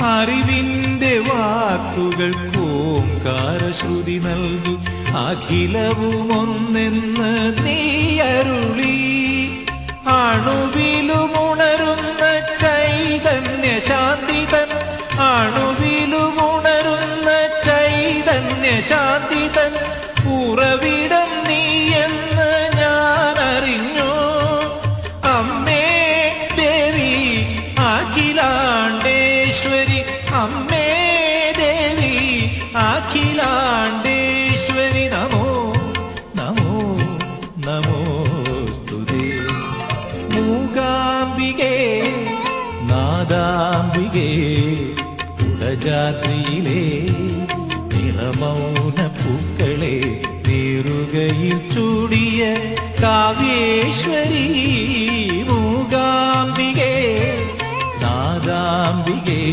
അറിവിന്റെ വാക്കുകൾ ഓംകാരശ്രുതി നൽകി അഖിലവുമൊന്നെന്ന് നീ അരുളി. അണുവിലുമുണരുന്ന ചൈതന്യ ശാന്തിതൻ, അണുവിലുമുണരുന്ന ചൈതന്യ ശാന്തിതൻ ഉറവിടം നീ എന്ന് ഞാൻ അറിഞ്ഞു. അമ്മേ ദേവി അഖിലാണ്ടേശ്വരി, അമ്മേ ദേവി അഖിലാണ്ടേശ്വരി, നമോ നമോ നമോസ്തുതേ. മൂകാംബികേ നാദാംബികേ കുടജാദ്രിയിലെ നിറമൗന പൂക്കളെ നീറുകയിൽ ചൂടിയ കാവ്യേശ്വരി. മൂകാംബികേ നാദാംബികേ